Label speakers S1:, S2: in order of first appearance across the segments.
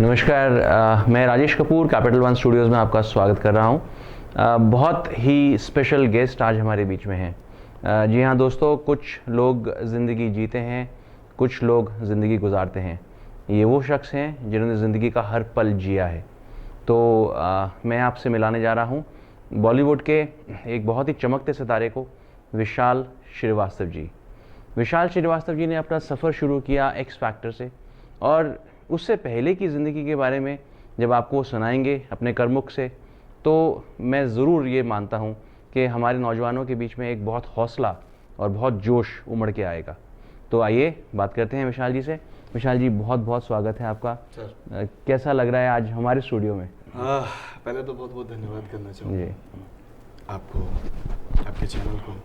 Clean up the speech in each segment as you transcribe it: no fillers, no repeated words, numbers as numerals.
S1: नमस्कार, मैं Rajesh Kapoor capital one Studios में आपका स्वागत कर रहा हूं। बहुत ही स्पेशल गेस्ट आज हमारे बीच में हैं। जी हाँ दोस्तों, कुछ लोग ज़िंदगी जीते हैं, कुछ लोग ज़िंदगी गुजारते हैं। ये वो शख्स हैं जिन्होंने ज़िंदगी का हर पल जिया है। तो मैं आपसे मिलाने जा रहा हूँ बॉलीवुड के एक बहुत ही चमकते सितारे को, विशाल श्रीवास्तव जी। विशाल श्रीवास्तव जी ने अपना सफ़र शुरू किया एक्स फैक्टर से, और उससे पहले की ज़िंदगी के बारे में जब आपको सुनाएंगे अपने करमुख से, तो मैं ज़रूर ये मानता हूँ कि हमारे नौजवानों के बीच में एक बहुत हौसला और बहुत जोश उमड़ के आएगा। तो आइए बात करते हैं विशाल जी से। विशाल जी, बहुत बहुत स्वागत है आपका सर। कैसा लग रहा है आज हमारे स्टूडियो में?
S2: पहले तो बहुत बहुत धन्यवाद करना चाहूँगा
S1: जी
S2: आपको, आपके चैनल को,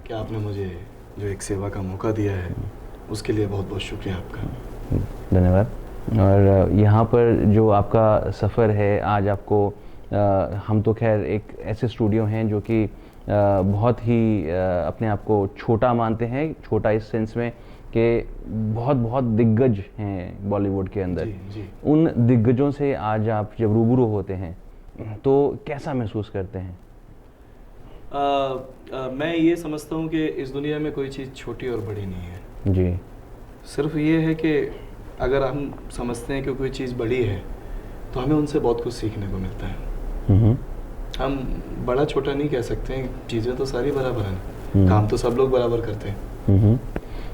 S2: कि आपने मुझे जो एक सेवा का मौका दिया है उसके लिए बहुत बहुत शुक्रिया आपका।
S1: धन्यवाद। और यहाँ पर जो आपका सफ़र है आज, आपको हम तो खैर एक ऐसे स्टूडियो हैं जो कि बहुत ही अपने आप को छोटा मानते हैं, छोटा इस सेंस में कि बहुत बहुत दिग्गज हैं बॉलीवुड के अंदर।
S2: जी।
S1: उन दिग्गजों से आज आप जब रूबरू होते हैं तो कैसा महसूस करते हैं?
S2: मैं ये समझता हूँ कि इस दुनिया में कोई चीज़ छोटी और बड़ी नहीं है।
S1: जी।
S2: सिर्फ ये है कि अगर हम समझते हैं कि कोई चीज़ बड़ी है तो हमें उनसे बहुत कुछ सीखने को मिलता है। हम बड़ा छोटा नहीं कह सकते हैं, चीज़ें तो सारी बराबर हैं, काम तो सब लोग बराबर करते हैं,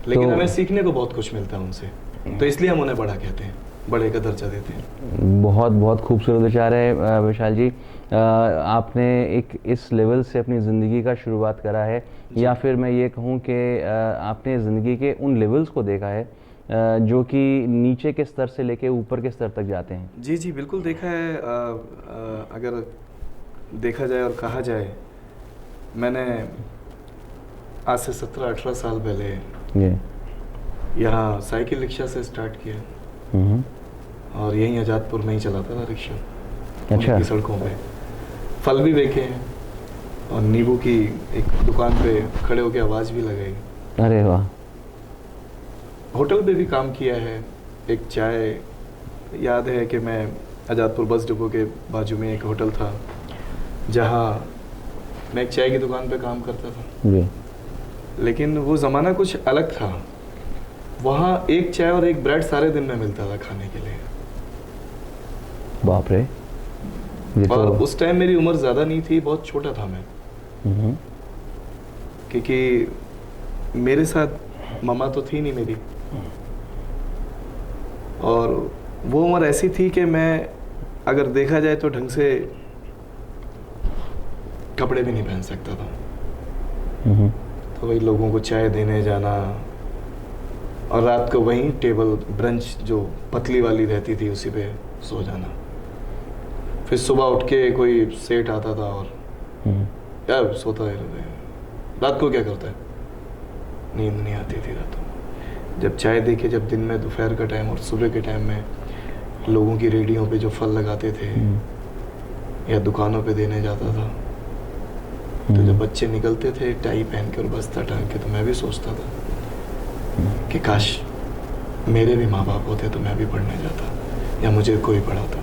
S2: लेकिन हमें सीखने को बहुत कुछ मिलता है उनसे, तो इसलिए हम उन्हें बड़ा कहते हैं, बड़े का दर्जा देते हैं।
S1: बहुत बहुत खूबसूरत विचार है विशाल जी। आपने एक इस लेवल से अपनी ज़िंदगी का शुरुआत करा है, या फिर मैं ये कहूँ कि आपने ज़िंदगी के उन लेवल्स को देखा है जो कि नीचे के स्तर से लेके ऊपर के स्तर तक जाते हैं।
S2: जी बिल्कुल देखा है। अगर देखा जाए और कहा जाए, मैंने आज से 17-18 साल पहले यहाँ साइकिल रिक्शा से स्टार्ट किया, और यहीं आज़ादपुर में ही चलाता था रिक्शा।
S1: अच्छा।
S2: की सड़कों पे फल भी बेचे हैं, और नींबू की एक दुकान पे खड़े होकर आवाज़ भी लगाई।
S1: अरे वाह।
S2: होटल पे भी काम किया है। एक चाय, याद है कि मैं आज़ादपुर बस डिपो के बाजू में एक होटल था जहाँ मैं एक चाय की दुकान पे काम करता था
S1: जी। लेकिन
S2: वो ज़माना कुछ अलग था। वहाँ एक चाय और एक ब्रेड सारे दिन में मिलता था खाने के लिए।
S1: बाप रे।
S2: और उस टाइम मेरी उम्र ज़्यादा नहीं थी, बहुत छोटा था मैं, क्योंकि मेरे साथ मम्मा तो थी नहीं मेरी, और वो उम्र ऐसी थी कि मैं, अगर देखा जाए तो ढंग से कपड़े भी नहीं पहन सकता था। तो वही लोगों को चाय देने जाना, और रात को वहीं टेबल ब्रंच जो पतली वाली रहती थी उसी पे सो जाना। फिर सुबह उठ के कोई सेठ आता था और क्या सोता है, रात को क्या करता है, नींद नहीं आती थी रात को। जब चाय देके, जब दिन में दोपहर का टाइम और सुबह के टाइम में लोगों की रेडियों पे जो फल लगाते थे या दुकानों पे देने जाता था, तो जब बच्चे निकलते थे टाई पहन के और बस्ता टांग के, तो मैं भी सोचता था कि काश मेरे भी माँ बाप होते तो मैं भी पढ़ने जाता, या मुझे कोई पढ़ाता।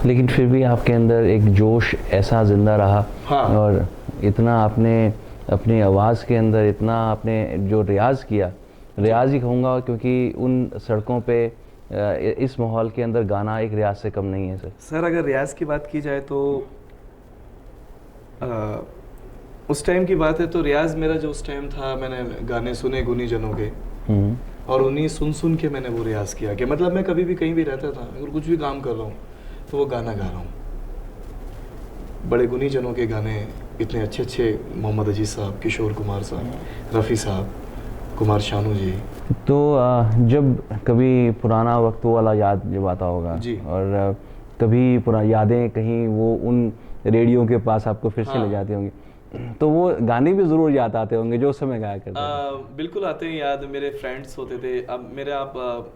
S1: लेकिन फिर भी आपके अंदर एक जोश ऐसा जिंदा रहा।
S2: हाँ।
S1: और इतना आपने अपनी आवाज़ के अंदर, इतना आपने जो रियाज़ किया, रियाज़ ही कहूँगा, क्योंकि उन सड़कों पे इस माहौल के अंदर गाना एक रियाज से कम नहीं है
S2: सर। अगर रियाज की बात की जाए तो उस टाइम की बात है तो रियाज मेरा जो उस टाइम था, मैंने गाने सुने गुनी जनों के, और उन्हीं सुन के मैंने वो रियाज किया कि मतलब मैं कभी भी कहीं भी रहता था, अगर कुछ भी काम कर रहा हूँ तो वो गाना गा रहा हूँ। बड़े गुनी जनों के गाने इतने अच्छे अच्छे, मोहम्मद अजीज साहब, किशोर कुमार साहब, रफ़ी साहब, कुमार शानू जी।
S1: तो जब कभी पुराना वक्त वाला याद जब आता होगा
S2: जी,
S1: और कभी पुरानी यादें कहीं वो उन रेडियो के पास आपको फिर से ले जाती होंगी, तो वो गाने भी ज़रूर याद आते होंगे जो उस समय गाया करते थे।
S2: बिल्कुल आते हैं याद। मेरे फ्रेंड्स होते थे। अब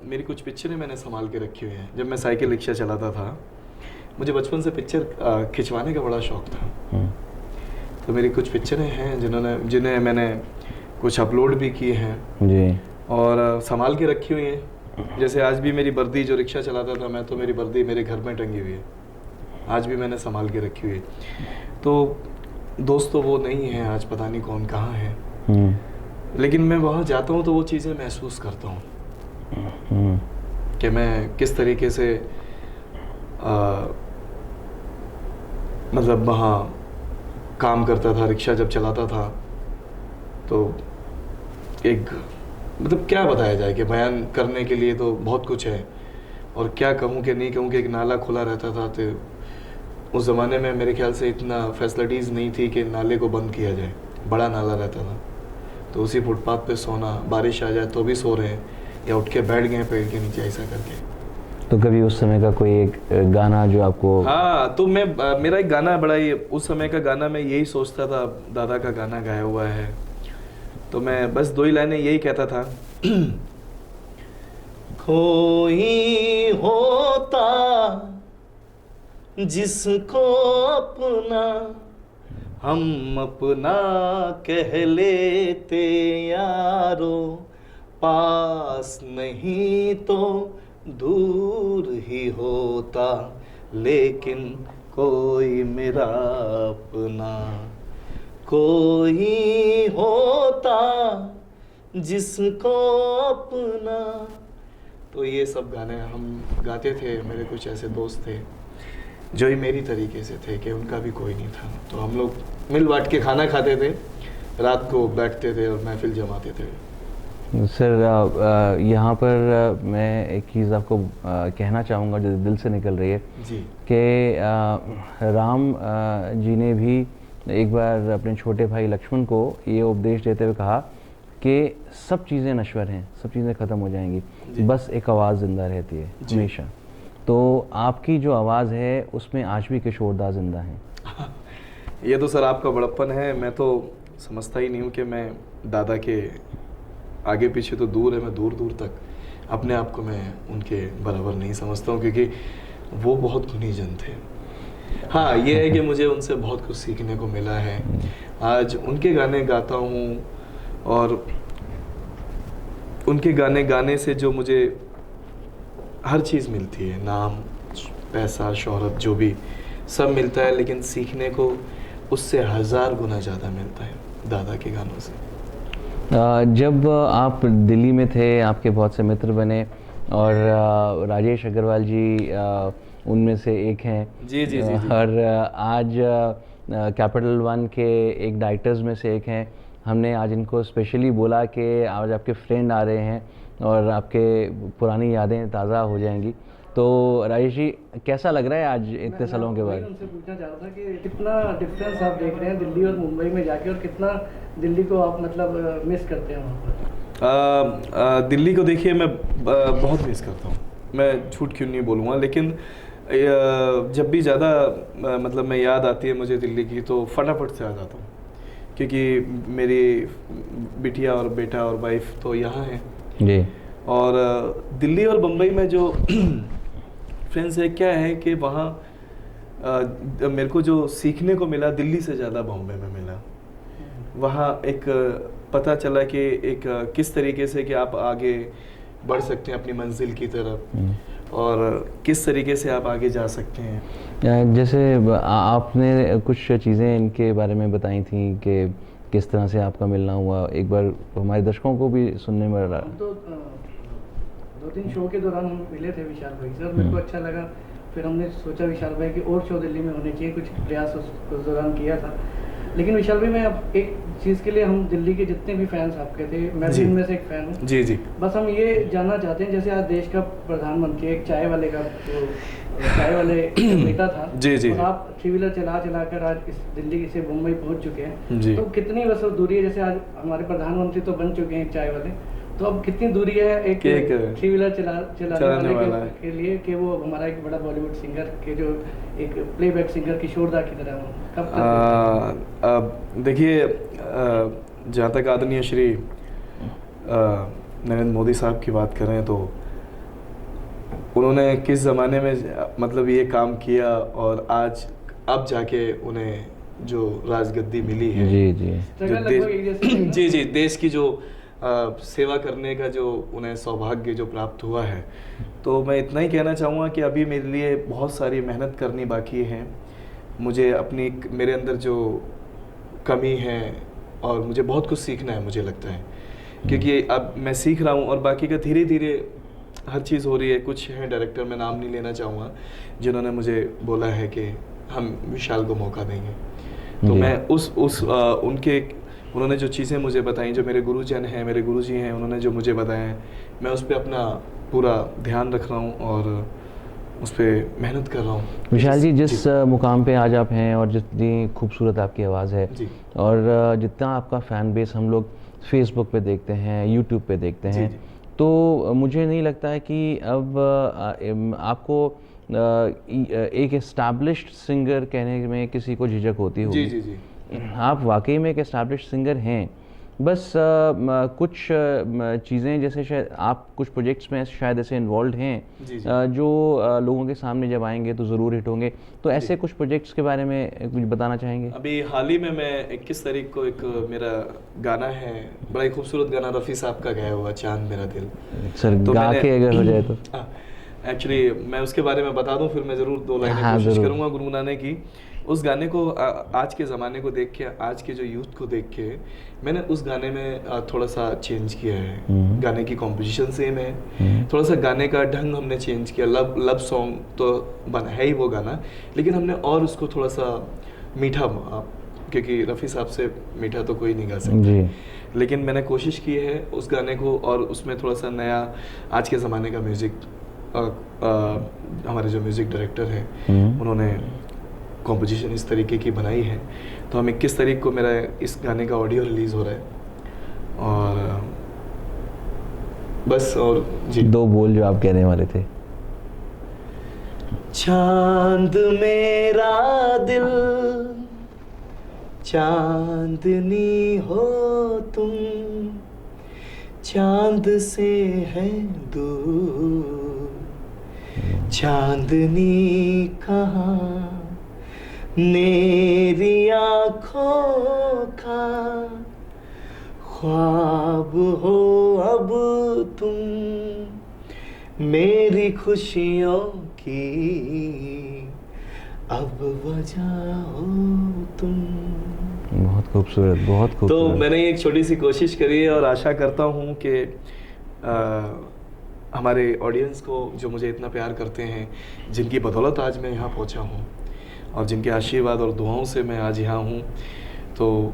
S2: मेरी कुछ पिक्चरें मैंने संभाल के रखी हुई हैं। जब मैं साइकिल रिक्शा चलाता था, मुझे बचपन से पिक्चर खिंचवाने का बड़ा शौक था। तो मेरी कुछ पिक्चरें हैं जिन्हें मैंने कुछ अपलोड भी किए हैं
S1: जी,
S2: और संभाल के रखी हुई हैं। जैसे आज भी मेरी वर्दी जो रिक्शा चलाता था मैं, तो मेरी वर्दी मेरे घर में टंगी हुई है, आज भी मैंने संभाल के रखी हुई है। तो दोस्त तो वो नहीं है आज, पता नहीं कौन कहाँ है, लेकिन मैं वहाँ जाता हूँ तो वो चीज़ें महसूस करता हूँ कि मैं किस तरीके से मतलब वहाँ काम करता था, रिक्शा जब चलाता था। तो एक मतलब क्या बताया जाए कि बयान करने के लिए तो बहुत कुछ है, और क्या कहूँ कि नहीं कहूँ कि एक नाला खुला रहता था। तो उस ज़माने में मेरे ख्याल से इतना फैसिलिटीज़ नहीं थी कि नाले को बंद किया जाए, बड़ा नाला रहता था। तो उसी फुटपाथ पे सोना, बारिश आ जाए तो भी सो रहे हैं, या उठ के बैठ गए पेड़ के नीचे, ऐसा करके।
S1: तो कभी उस समय का कोई एक गाना जो आपको?
S2: हाँ, तो मैं मेरा एक गाना बड़ा ही उस समय का गाना, मैं यही सोचता था, दादा का गाना गाया हुआ है, तो मैं बस 2 ही लाइनें यही कहता था। कोई होता जिसको अपना हम अपना कह लेते यारो, पास नहीं तो दूर ही होता, लेकिन कोई मेरा अपना। कोई होता जिसको अपना। तो ये सब गाने हम गाते थे, मेरे कुछ ऐसे दोस्त थे जो ही मेरी तरीके से थे कि उनका भी कोई नहीं था। तो हम लोग मिल बांट के खाना खाते थे, रात को बैठते थे और महफिल जमाते थे।
S1: सर यहाँ पर मैं एक चीज़ आपको कहना चाहूँगा जो दिल से निकल रही है
S2: जी,
S1: कि राम जी ने भी एक बार अपने छोटे भाई लक्ष्मण को ये उपदेश देते हुए कहा कि सब चीज़ें नश्वर हैं, सब चीज़ें ख़त्म हो जाएंगी, बस एक आवाज़ ज़िंदा रहती है हमेशा। तो आपकी जो आवाज़ है उसमें आज भी किशोर दा जिंदा हैं।
S2: ये तो सर आपका बड़प्पन है। मैं तो समझता ही नहीं हूँ कि मैं दादा के आगे पीछे तो दूर है, मैं दूर दूर तक अपने आप को मैं उनके बराबर नहीं समझता हूँ, क्योंकि वो बहुत गुणी जन थे। हाँ, ये है कि मुझे उनसे बहुत कुछ सीखने को मिला है। आज उनके गाने गाता हूँ, और उनके गाने गाने से जो मुझे हर चीज़ मिलती है, नाम, पैसा, शोहरत, जो भी सब मिलता है, लेकिन सीखने को उससे 1000 गुना ज़्यादा मिलता है दादा के गानों से।
S1: जब आप दिल्ली में थे, आपके बहुत से मित्र बने, और राजेश अग्रवाल जी उनमें से एक हैं।
S2: जी जी जी, जी।
S1: और आज कैपिटल वन के एक डायरेक्टर्स में से एक हैं। हमने आज इनको स्पेशली बोला कि आज आपके फ्रेंड आ रहे हैं और आपके पुरानी यादें ताज़ा हो जाएंगी। तो राजेश जी, कैसा लग रहा है आज इतने सालों के बाद?
S3: उनसे पूछना चाह रहा था कि कितना डिफरेंस आप देख रहे हैं दिल्ली और मुंबई में जाके, और कितना दिल्ली को आप मतलब मिस करते हैं वहाँ पर?
S2: दिल्ली को देखिए मैं बहुत मिस करता हूँ, मैं झूठ क्यों नहीं बोलूँगा, लेकिन जब भी ज़्यादा मतलब मैं याद आती है मुझे दिल्ली की, तो फटाफट से आ जाता हूँ, क्योंकि मेरी बिटिया और बेटा और वाइफ तो यहाँ है
S1: जी।
S2: और दिल्ली और बम्बई में जो फ्रेंड्स है, क्या है कि वहाँ मेरे को जो सीखने को मिला दिल्ली से ज़्यादा बॉम्बे में मिला। वहाँ एक पता चला कि एक किस तरीके से कि आप आगे बढ़ सकते हैं अपनी मंजिल की तरफ, और किस तरीके से आप आगे जा सकते हैं।
S1: जैसे आपने कुछ चीज़ें इनके बारे में बताई थी कि किस तरह से आपका मिलना हुआ, एक बार हमारे दर्शकों को भी सुनने में रहा।
S3: तो 2-3 शो के दौरान हम मिले थे विशाल भाई से, और मेरे को अच्छा लगा। फिर हमने सोचा विशाल भाई कि और शो दिल्ली में होने चाहिए, कुछ प्रयास उस दौरान किया था। लेकिन विशाल भाई, मैं अब एक चीज़ के लिए, हम दिल्ली के जितने भी फैंस आपके थे, मैं भी उनमें से एक फ़ैन हूँ।
S2: जी जी।
S3: बस हम ये जानना चाहते हैं, जैसे आज देश का प्रधानमंत्री एक चाय वाले का, जो चाय वाले नेता था,
S2: जी जी,
S3: और आप 3 व्हीलर चला कर आज इस दिल्ली से मुंबई पहुंच चुके हैं,
S2: जी।
S3: तो कितनी बस दूरी है? जैसे आज हमारे प्रधानमंत्री तो बन चुके हैं चाय वाले, तो अब कितनी दूरी है एक 3 व्हीलर चलाने वाले के लिए, कि वो हमारा एक बड़ा बॉलीवुड सिंगर के जो एक प्लेबैक सिंगर किशोर दा की तरह हो? कब तक?
S2: देखिए, जहाँ तक आदरणीय श्री नरेंद्र मोदी साहब की बात करें, तो उन्होंने किस ज़माने में मतलब ये काम किया, और आज अब जाके उन्हें जो राजगद्दी मिली है,
S1: जी जी
S2: जी जी, देश की जो सेवा करने का जो उन्हें सौभाग्य जो प्राप्त हुआ है। तो मैं इतना ही कहना चाहूँगा कि अभी मेरे लिए बहुत सारी मेहनत करनी बाकी है। मुझे अपनी मेरे अंदर जो कमी है और मुझे बहुत कुछ सीखना है, मुझे लगता है, क्योंकि अब मैं सीख रहा हूँ और बाकी का धीरे धीरे हर चीज़ हो रही है। कुछ हैं डायरेक्टर, मैं नाम नहीं लेना चाहूँगा, जिन्होंने मुझे बोला है कि हम विशाल को मौका देंगे। तो मैं उन्होंने जो चीज़ें मुझे बताई, जो मेरे गुरुजन हैं, मेरे गुरुजी हैं, उन्होंने जो मुझे बताया है, मैं उस पर अपना पूरा ध्यान रख रहा हूँ और उस पर मेहनत कर रहा हूँ।
S1: विशाल जी, जिस मुकाम पे आज आप हैं और जितनी खूबसूरत आपकी आवाज़ है
S2: जी।
S1: और जितना आपका फ़ैन बेस हम लोग फेसबुक पे देखते हैं, यूट्यूब पे देखते हैं,
S2: जी।
S1: तो मुझे नहीं लगता है कि अब आपको एक एस्टैब्लिश्ड सिंगर कहने में किसी को झिझक होती होगी।
S2: जी जी जी।
S1: आप वाकई में एक एस्टैब्लिश्ड सिंगर हैं। बस कुछ चीज़ें, जैसे शायद आप कुछ प्रोजेक्ट्स में शायद ऐसे इन्वॉल्व हैं
S2: जी, जी।
S1: जो लोगों के सामने जब आएंगे तो ज़रूर हिट होंगे। तो ऐसे कुछ प्रोजेक्ट्स के बारे में कुछ बताना चाहेंगे?
S2: अभी हाल ही में मैं 21 तारीख को एक मेरा गाना है, बड़ा ही खूबसूरत गाना रफ़ी साहब का गाया हुआ, चांद मेरा दिल।
S1: सर
S2: तो
S1: गा के अगर हो जाए तो।
S2: एक्चुअली मैं उसके बारे में बता दूं, फिर मैं ज़रूर 2 लाइनें कोशिश करूंगा गुनगुनाने की। उस गाने को आज के ज़माने को देख के, आज के जो यूथ को देख के, मैंने उस गाने में थोड़ा सा चेंज किया है। गाने की कॉम्पोजिशन सेम है, थोड़ा सा गाने का ढंग हमने चेंज किया। लव सॉन्ग तो बना है ही वो गाना, लेकिन हमने और उसको थोड़ा सा मीठा, क्योंकि रफ़ी साहब से मीठा तो कोई नहीं गा सकता, लेकिन मैंने कोशिश की है उस गाने को, और उसमें थोड़ा सा नया आज के ज़माने का म्यूज़िक, हमारे जो म्यूज़िक डायरेक्टर हैं उन्होंने कॉम्पोजिशन इस तरीके की बनाई है। तो हम 21 तारीख को मेरा इस गाने का ऑडियो रिलीज़ हो रहा है। और बस, और जी
S1: 2 बोल जो आप कहने वाले थे।
S2: चांद मेरा दिल, चांदनी हो तुम, चांद से है दूर, चांदनी कहाँ मेरी आँखों का ख्वाब हो अब तुम, मेरी खुशियों की अब वजह हो तुम।
S1: बहुत खूबसूरत, बहुत खूबसूरत।
S2: तो मैंने एक छोटी सी कोशिश करी है और आशा करता हूँ कि हमारे ऑडियंस को, जो मुझे इतना प्यार करते हैं, जिनकी बदौलत आज मैं यहाँ पहुँचा हूँ और जिनके आशीर्वाद और दुआओं से मैं आज यहाँ हूँ, तो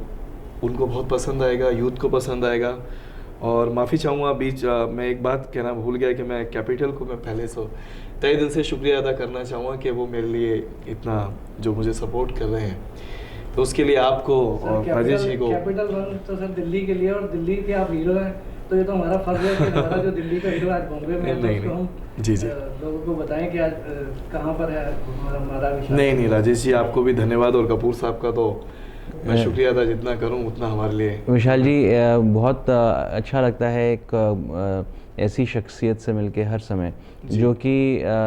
S2: उनको बहुत पसंद आएगा, यूथ को पसंद आएगा। और माफ़ी चाहूँगा बीच मैं एक बात कहना भूल गया कि मैं कैपिटल को मैं पहले से तहे दिल से शुक्रिया अदा करना चाहूँगा कि वो मेरे लिए इतना जो मुझे सपोर्ट कर रहे हैं। तो उसके लिए आपको और राजेश जी को।
S3: कैपिटल वन तो सर दिल्ली के लिए, और दिल्ली के आप हीरो हैं, तो ये तो हमारा फर्ज है कि हमारा जो दिल्ली का हीरो आज बॉम्बे में है, तो हम
S2: जी जी
S3: लोगों को बताएं कि आज कहाँ पर है हमारा विशाल।
S2: नहीं राजेश जी, आपको भी धन्यवाद, और कपूर साहब का तो मैं शुक्रिया अदा जितना करूं उतना हमारे लिए।
S1: विशाल जी, बहुत अच्छा लगता है एक ऐसी शख्सियत से मिलके हर समय, जो कि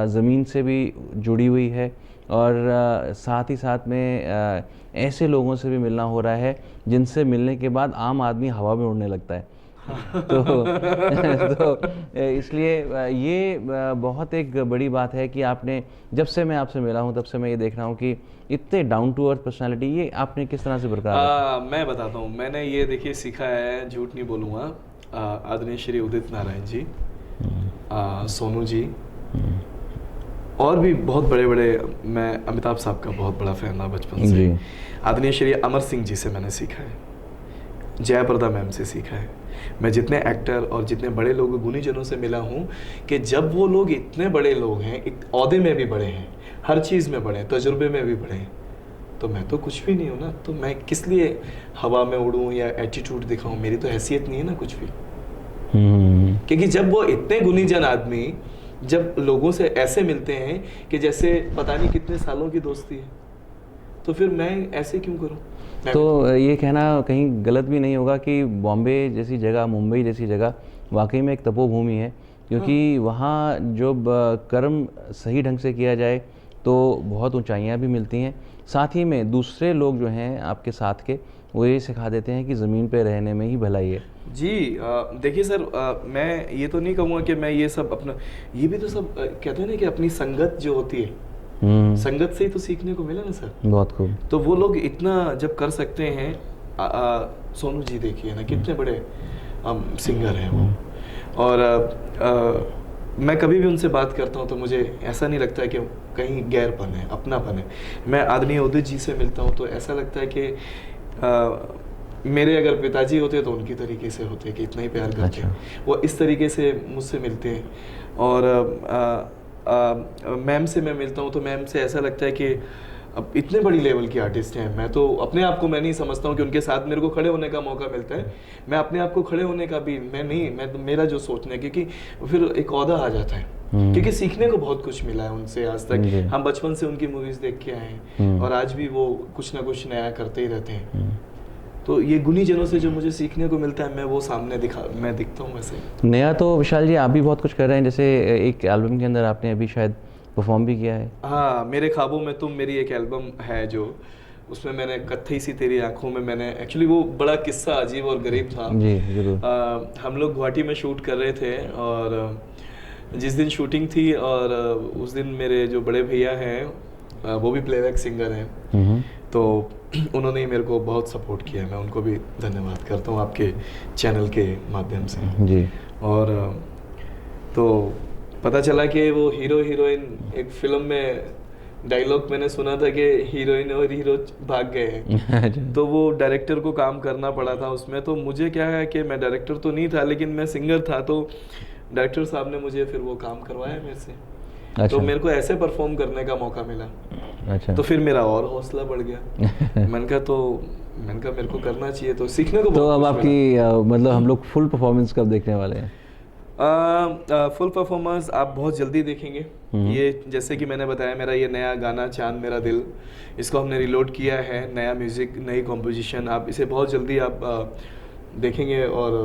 S1: ज़मीन से भी जुड़ी हुई है, और साथ ही साथ में ऐसे लोगों से भी मिलना हो रहा है जिनसे मिलने के बाद आम आदमी हवा में उड़ने लगता है। तो इसलिए ये बहुत एक बड़ी बात है कि आपने, जब से मैं आपसे मिला हूँ तब से मैं ये देख रहा हूँ कि इतने डाउन टू अर्थ पर्सनालिटी, ये आपने किस तरह से बरकरार?
S2: मैं बताता हूँ, मैंने ये देखिए सीखा है, झूठ नहीं बोलूँगा। आदरणीय श्री उदित नारायण जी, सोनू जी, और भी बहुत बड़े बड़े, मैं अमिताभ साहब का बहुत बड़ा फैन था बचपन से। आदरणीय श्री अमर सिंह जी से मैंने सीखा है, जयप्रदा मैम से सीखा है। मैं जितने एक्टर और जितने बड़े लोग गुणीजनों से मिला हूँ, कि जब वो लोग इतने बड़े लोग हैं, ओहदे में भी बड़े हैं, हर चीज़ में बड़े हैं, तजुर्बे में भी बड़े हैं, तो मैं तो कुछ भी नहीं हूँ ना। तो मैं किस लिए हवा में उड़ूँ या एटीट्यूड दिखाऊँ? मेरी तो हैसियत नहीं है ना कुछ भी। क्योंकि जब वो इतने गुणीजन आदमी जब लोगों से ऐसे मिलते हैं कि जैसे पता नहीं कितने सालों की दोस्ती है, तो फिर मैं ऐसे क्यों करूं?
S1: तो ये कहना कहीं गलत भी नहीं होगा कि बॉम्बे जैसी जगह, मुंबई जैसी जगह वाकई में एक तपोभूमि है, क्योंकि वहाँ जब कर्म सही ढंग से किया जाए तो बहुत ऊंचाइयां भी मिलती हैं। साथ ही में दूसरे लोग जो हैं आपके साथ के, वो ये सिखा देते हैं कि ज़मीन पे रहने में ही भलाई है।
S2: जी देखिए सर, मैं ये तो नहीं कहूँगा कि मैं ये सब अपना, ये भी तो सब कहते हैं ना कि अपनी संगत जो होती है, संगत से ही तो सीखने को मिला ना सर।
S1: बहुत खूब।
S2: तो वो लोग इतना जब कर सकते हैं, सोनू जी देखिए ना कितने बड़े सिंगर हैं वो, और मैं कभी भी उनसे बात करता हूँ तो मुझे ऐसा नहीं लगता है कि कहीं गैरपन है, अपनापन है। मैं आदरणीय उदित जी से मिलता हूँ तो ऐसा लगता है कि मेरे अगर पिताजी होते तो उनकी तरीके से होते कि इतना ही प्यार करते हैं। वो इस तरीके से मुझसे मिलते हैं। और मैम से मैं मिलता हूँ तो मैम से ऐसा लगता है कि अब इतने बड़ी लेवल की आर्टिस्ट हैं, मैं तो अपने आप को मैं नहीं समझता हूँ कि उनके साथ मेरे को खड़े होने का मौका मिलता है। मैं अपने आप को खड़े होने का भी मैं तो मेरा जो सोचना है, क्योंकि फिर एक औहदा आ जाता है, क्योंकि सीखने को बहुत कुछ मिला है उनसे आज तक। हम बचपन से उनकी मूवीज देख के आए हैं और आज भी वो कुछ ना कुछ नया करते ही रहते हैं। तो ये गुणीजनों से जो मुझे सीखने को मिलता है, मैं वो सामने मैं दिखता हूँ वैसे।
S1: नया तो विशाल जी आप भी बहुत कुछ कर रहे हैं, जैसे एक एल्बम के अंदर आपने अभी शायद परफॉर्म भी किया है।
S2: हाँ, मेरे ख्वाबों में तुम मेरी एक एल्बम है जो, उसमें मैंने कत्थई सी तेरी आंखों में, मैंने एक्चुअली वो बड़ा किस्सा अजीब और गरीब था।
S1: जी जरूर।
S2: हम लोग गुवाहाटी में शूट कर रहे थे और जिस दिन शूटिंग थी और उस दिन मेरे जो बड़े भैया हैं वो भी प्लेबैक सिंगर हैं, तो उन्होंने ही मेरे को बहुत सपोर्ट किया। मैं उनको भी धन्यवाद करता हूँ आपके चैनल के माध्यम से जी। और तो पता चला कि वो हीरो हीरोइन, एक फिल्म में डायलॉग मैंने सुना था कि हीरोइन और हीरो भाग गए हैं। तो वो डायरेक्टर को काम करना पड़ा था उसमें। तो मुझे क्या है कि मैं डायरेक्टर तो नहीं था लेकिन मैं सिंगर था, तो डायरेक्टर साहब ने मुझे फिर वो काम करवाया मेरे से। अच्छा। तो मेरे को ऐसे परफॉर्म करने का मौका मिला। अच्छा। तो फिर मेरा और हौसला बढ़ गया। मैंने कहा मेरे को करना चाहिए, तो सीखने को।
S1: तो अब आपकी मतलब हम लोग फुल परफॉर्मेंस कब देखने वाले हैं?
S2: फुल परफॉर्मेंस आप बहुत जल्दी देखेंगे। ये जैसे कि मैंने बताया, मेरा ये नया गाना चांद मेरा दिल, इसको हमने रिलोड किया है, नया म्यूज़िक, नई कॉम्पोजिशन। आप इसे बहुत जल्दी आप देखेंगे और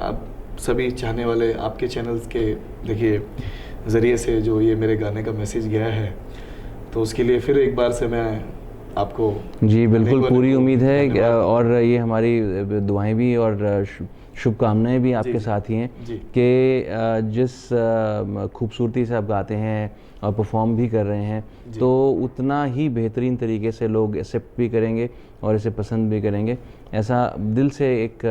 S2: आप सभी चाहने वाले आपके चैनल्स के देखिए ज़रिए से जो ये मेरे गाने का मैसेज गया है, तो उसके लिए फिर एक बार से मैं आपको
S1: जी बिल्कुल पूरी उम्मीद है। और ये हमारी दुआएं भी और शुभकामनाएं भी आपके साथ ही हैं कि जिस खूबसूरती से आप गाते हैं और परफॉर्म भी कर रहे हैं, तो उतना ही बेहतरीन तरीके से लोग एक्सेप्ट भी करेंगे और इसे पसंद भी करेंगे। ऐसा दिल से एक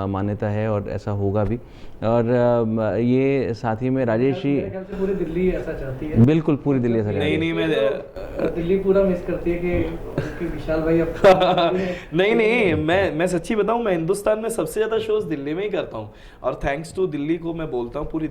S1: मान्यता है और ऐसा होगा भी। और ये साथ ही में राजेश जी,
S3: पूरी दिल्ली ऐसा चाहती है।
S1: बिल्कुल पूरी दिल्ली ऐसा चाहती है।
S2: नहीं मैं
S3: दिल्ली पूरा मिस करती है कि विशाल भाई अब
S2: नहीं मैं सच्ची बताऊं, मैं हिंदुस्तान में सबसे ज़्यादा शोज दिल्ली में ही करता हूं। और थैंक्स टू दिल्ली को मैं बोलता हूं, पूरी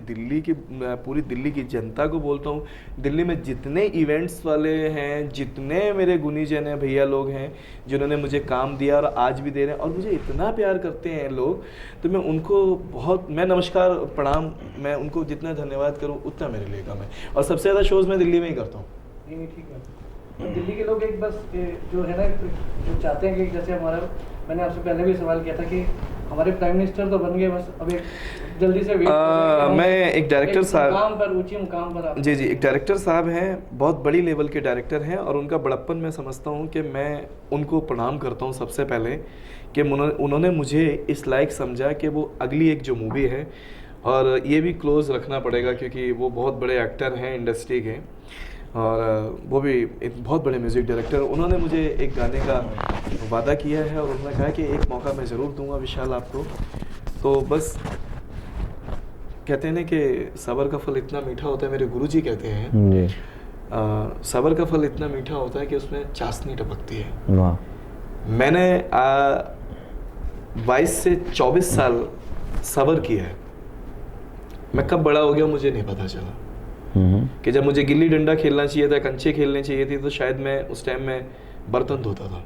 S2: दिल्ली की जनता को बोलता हूं। दिल्ली में जितने इवेंट्स वाले हैं, जितने मेरे गुनीजन हैं, भैया लोग हैं जिन्होंने मुझे काम दिया और आज भी दे रहे हैं और मुझे इतना प्यार करते हैं लोग, तो मैं उनको बहुत, मैं नमस्कार प्रणाम, मैं उनको जितना धन्यवाद करूं उतना मेरे लिए कम है। और सबसे ज़्यादा शोज़ मैं दिल्ली में ही करता हूँ।
S3: नहीं ठीक है। दिल्ली के लोग एक बस जो है ना, जो चाहते हैं कि जैसे हमारा, मैंने आपसे पहले भी सवाल किया था कि हमारे प्राइम मिनिस्टर तो बन गए, बस अब एक जल्दी से
S2: मैं एक डायरेक्टर साहब
S3: पर ऊंचे मुकाम पर
S2: जी एक डायरेक्टर साहब हैं, बहुत बड़ी लेवल के डायरेक्टर हैं और उनका बड़प्पन मैं समझता हूँ कि मैं उनको प्रणाम करता हूँ सबसे पहले कि उन्होंने मुझे इस लायक समझा कि वो अगली एक जो मूवी है, और ये भी क्लोज रखना पड़ेगा क्योंकि वो बहुत बड़े एक्टर हैं इंडस्ट्री के और वो भी एक बहुत बड़े म्यूज़िक डायरेक्टर। उन्होंने मुझे एक गाने का वादा किया है और उन्होंने कहा कि एक मौका मैं ज़रूर दूंगा विशाल आपको। तो बस कहते हैं ना कि सब्र का फल इतना मीठा होता है, मेरे गुरुजी कहते हैं सब्र का फल इतना मीठा होता है कि उसमें चाशनी टपकती है। वाह। मैंने 22 से 24 साल सब्र किया है। मैं कब बड़ा हो गया मुझे नहीं पता चला कि जब मुझे गिल्ली डंडा खेलना चाहिए था, कंचे खेलने चाहिए थे, तो शायद मैं उस टाइम में बर्तन धोता था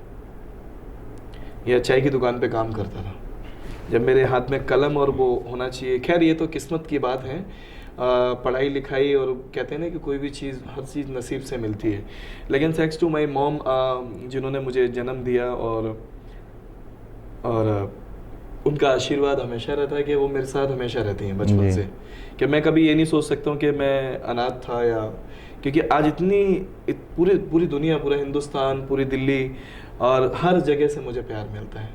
S2: या चाय की दुकान पे काम करता था। जब मेरे हाथ में कलम और वो होना चाहिए, खैर ये तो किस्मत की बात है, पढ़ाई लिखाई और कहते हैं ना कि कोई भी चीज़, हर चीज़ नसीब से मिलती है। लेकिन थैंक्स टू माई मॉम जिन्होंने मुझे जन्म दिया और उनका आशीर्वाद हमेशा रहता है कि वो मेरे साथ हमेशा रहती हैं बचपन से, कि मैं कभी ये नहीं सोच सकता हूँ कि मैं अनाथ था या क्योंकि आज पूरी दुनिया, पूरा हिंदुस्तान, पूरी दिल्ली और हर जगह से मुझे प्यार मिलता है,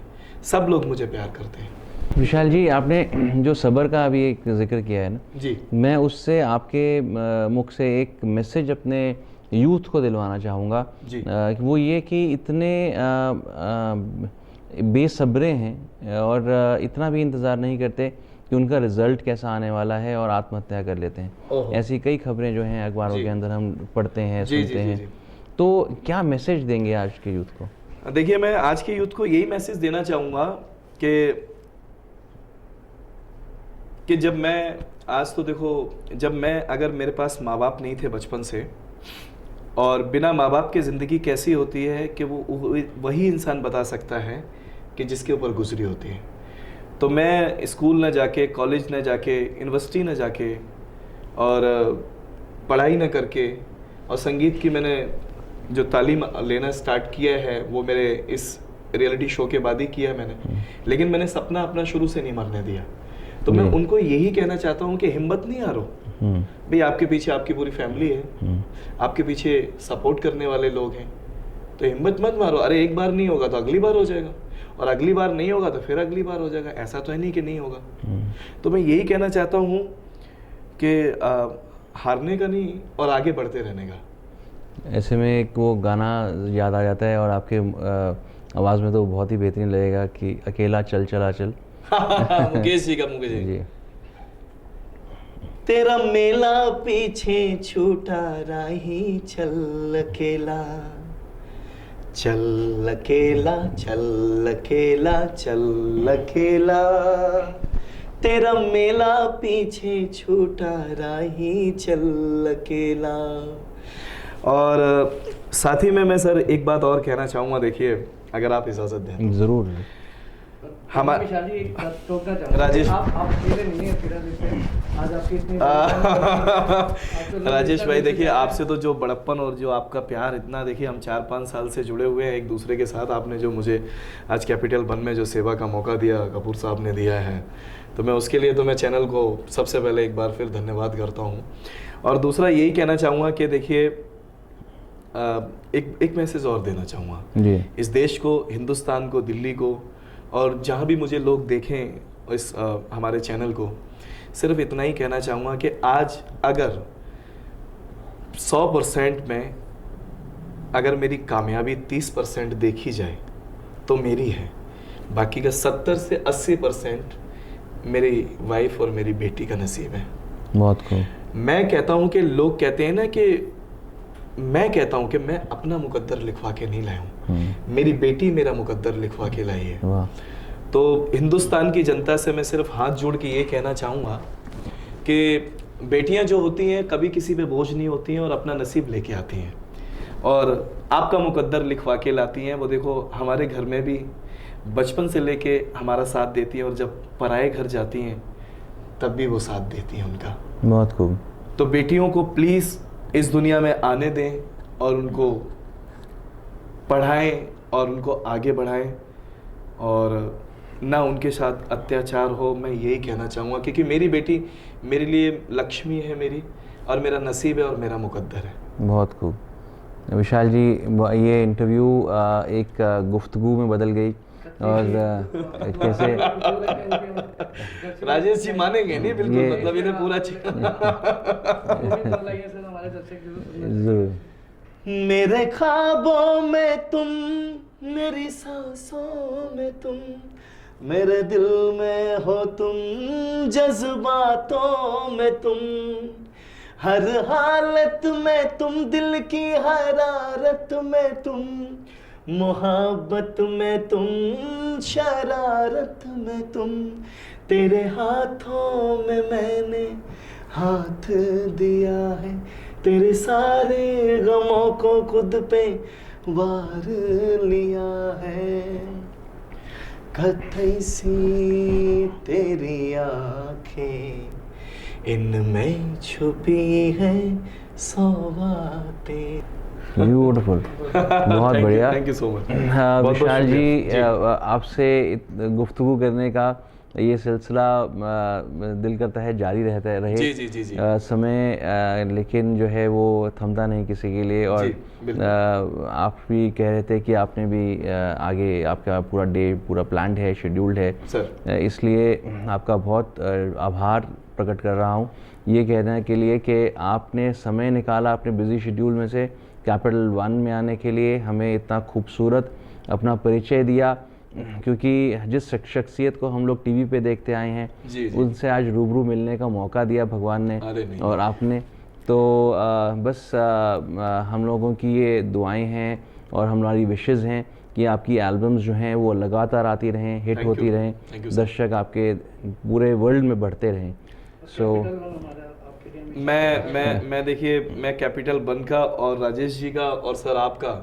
S2: सब लोग मुझे प्यार करते हैं।
S1: विशाल जी, आपने जो सब्र का अभी एक जिक्र किया है ना
S2: जी,
S1: मैं उससे आपके मुख से एक मैसेज अपने यूथ को दिलवाना चाहूँगा।
S2: जी।
S1: वो ये कि इतने बेसब्रे हैं और इतना भी इंतज़ार नहीं करते कि उनका रिज़ल्ट कैसा आने वाला है और आत्महत्या कर लेते हैं।
S2: ओहो।
S1: ऐसी कई खबरें जो हैं अखबारों
S2: जी।
S1: के अंदर हम पढ़ते हैं,
S2: जी,
S1: सुनते
S2: जी,
S1: हैं।
S2: जी।
S1: तो क्या मैसेज देंगे आज के यूथ को?
S2: देखिए, मैं आज के यूथ को यही मैसेज देना चाहूँगा कि जब मैं आज तो देखो, जब मैं अगर मेरे पास माँ बाप नहीं थे बचपन से, और बिना माँ बाप के ज़िंदगी कैसी होती है कि वो वही इंसान बता सकता है कि जिसके ऊपर गुजरी होती है। तो मैं स्कूल न जाके, कॉलेज न जाके, यूनिवर्सिटी न जाके और पढ़ाई न करके, और संगीत की मैंने जो तालीम लेना स्टार्ट किया है वो मेरे इस रियलिटी शो के बाद ही किया मैंने, लेकिन मैंने सपना अपना शुरू से नहीं मरने दिया। तो मैं उनको यही कहना चाहता हूँ कि हिम्मत नहीं हारो भाई, आपके पीछे आपकी पूरी फैमिली है, आपके पीछे सपोर्ट करने वाले लोग हैं, तो हिम्मत मत मारो। अरे एक बार नहीं होगा तो अगली बार हो जाएगा, और अगली बार नहीं होगा तो फिर अगली बार हो जाएगा, ऐसा तो है नहीं कि नहीं होगा। तो मैं यही कहना चाहता हूँ कि हारने का नहीं और आगे बढ़ते रहने का।
S1: ऐसे में एक वो गाना याद आ जाता है और आपके आवाज़ में तो बहुत ही बेहतरीन लगेगा कि अकेला चल चला चल।
S2: मुकेश जी का, मुकेश
S1: जी।
S2: तेरा मेला पीछे छूटा राही, चल अकेला चल अकेला, चल अकेला, चल अकेला, तेरा मेला पीछे छूटा राही, चल अकेला। और साथ ही में मैं सर एक बात और कहना चाहूँगा, देखिए अगर आप इजाज़त दें।
S1: ज़रूर।
S3: हमारे विशाल जी एक बात टोकना चाहूंगा,
S2: राजेश,
S3: आप अकेले नहीं है फिर आज आपकी इतनी
S2: राजेश भाई, देखिए आपसे तो जो बड़प्पन और जो आपका प्यार इतना, देखिए हम 4-5 साल से जुड़े हुए हैं एक दूसरे के साथ। आपने जो मुझे आज कैपिटल 1 में जो सेवा का मौका दिया, कपूर साहब ने दिया है, तो मैं उसके लिए तो मैं चैनल को सबसे पहले एक बार फिर धन्यवाद करता हूँ। और दूसरा यही कहना चाहूँगा कि देखिए एक मैसेज और देना चाहूँगा
S1: जी।
S2: इस देश को, हिंदुस्तान को, दिल्ली को, और जहाँ भी मुझे लोग देखें इस हमारे चैनल को, सिर्फ इतना ही कहना चाहूँगा कि आज अगर 100% में अगर मेरी कामयाबी 30% देखी जाए तो मेरी है, बाकी का 70 से 80% मेरी वाइफ और मेरी बेटी का नसीब है।
S1: बहुत खूब।
S2: मैं कहता हूँ कि लोग कहते हैं ना कि मैं कहता हूँ कि मैं अपना मुकद्दर लिखवा के नहीं लाया हूँ, मेरी बेटी मेरा मुकद्दर लिखवा के लाई है।
S1: वाह।
S2: तो हिंदुस्तान की जनता से मैं सिर्फ हाथ जोड़ के ये कहना चाहूँगा कि बेटियां जो होती हैं कभी किसी पे बोझ नहीं होती हैं और अपना नसीब लेके आती हैं और आपका मुकद्दर लिखवा के लाती हैं। वो देखो हमारे घर में भी बचपन से लेके हमारा साथ देती हैं और जब पराए घर जाती हैं तब भी वो साथ देती हैं उनका।
S1: बहुत खूब।
S2: तो बेटियों को प्लीज़ इस दुनिया में आने दें और उनको पढ़ाएं और उनको आगे बढ़ाएं और ना उनके साथ अत्याचार हो। मैं यही कहना चाहूँगा क्योंकि मेरी बेटी मेरे लिए लक्ष्मी है मेरी, और मेरा नसीब है और मेरा मुकद्दर है।
S1: बहुत खूब। विशाल जी, ये इंटरव्यू एक गुफ्तगू में बदल गई और कैसे
S2: राजेश जी मानेंगे नहीं बिल्कुल, मतलब इन्हें पूरा
S1: जरूर।
S2: मेरे ख्वाबों में तुम, मेरी सांसों में तुम, मेरे दिल में हो तुम, जज्बातों में तुम, हर हालत में तुम, दिल की हरारत में तुम, मोहब्बत में तुम, शरारत में तुम, तेरे हाथों में मैंने हाथ दिया है, तेरे सारे गमों को खुद पे वार लिया है, कत्थई सी तेरी आँखें, इनमें छुपी है सौगातें।
S1: ब्यूटीफुल। बहुत बढ़िया।
S2: Thank you so much.
S1: Vishal ji, आपसे गुफ्तगू करने का ये सिलसिला दिल करता है जारी रहता रहे।
S2: जी जी जी जी।
S1: समय लेकिन जो है वो थमता नहीं किसी के लिए। और
S2: जी, बिल्कुल।
S1: आप भी कह रहे थे कि आपने भी आगे आपका पूरा डे पूरा प्लान्ड है, शेड्यूल्ड है
S2: सर।
S1: इसलिए आपका बहुत आभार प्रकट कर रहा हूँ ये कहने के लिए कि आपने समय निकाला अपने बिजी शेड्यूल में से कैपिटल वन में आने के लिए, हमें इतना खूबसूरत अपना परिचय दिया। क्योंकि जिस शख्सियत को हम लोग टीवी पे देखते आए हैं
S2: जी जी।
S1: उनसे आज रूबरू मिलने का मौका दिया भगवान ने
S2: अरे नहीं।
S1: और आपने। तो बस हम लोगों की ये दुआएं हैं और हमारी विशेज़ हैं कि आपकी एल्बम्स जो हैं वो लगातार आती रहें, हिट
S2: Thank
S1: होती
S2: you.
S1: रहें,
S2: Thank you, sir.
S1: दर्शक आपके पूरे वर्ल्ड में बढ़ते रहें। सो
S3: कैपिटल वन हमारा आपके लिए मिशन
S2: मैं देखिए, मैं कैपिटल वन का और राजेश जी का और सर आपका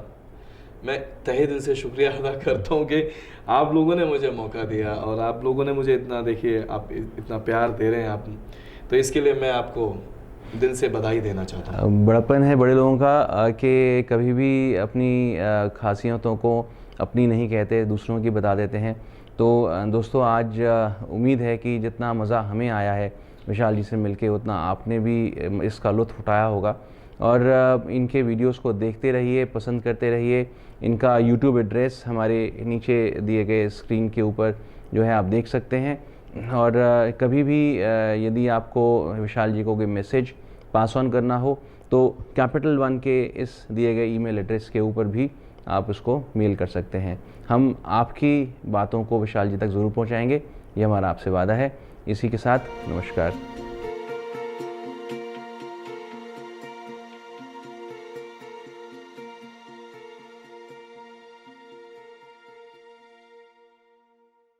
S2: मैं तहे दिल से शुक्रिया अदा करता हूँ कि आप लोगों ने मुझे मौका दिया और आप लोगों ने मुझे इतना, देखिए आप इतना प्यार दे रहे हैं आप, तो इसके लिए मैं आपको दिल से बधाई देना चाहता हूँ।
S1: बड़प्पन है बड़े लोगों का कि कभी भी अपनी खासियतों को अपनी नहीं कहते, दूसरों की बता देते हैं। तो दोस्तों आज उम्मीद है कि जितना मज़ा हमें आया है विशाल जी से मिलके उतना आपने भी इसका लुत्फ़ उठाया होगा। और इनके वीडियोस को देखते रहिए, पसंद करते रहिए। इनका यूट्यूब एड्रेस हमारे नीचे दिए गए स्क्रीन के ऊपर जो है आप देख सकते हैं। और कभी भी यदि आपको विशाल जी को कोई मैसेज पास ऑन करना हो तो कैपिटल वन के इस दिए गए ईमेल एड्रेस के ऊपर भी आप उसको मेल कर सकते हैं। हम आपकी बातों को विशाल जी तक ज़रूर पहुंचाएंगे, ये हमारा आपसे वादा है। इसी के साथ नमस्कार।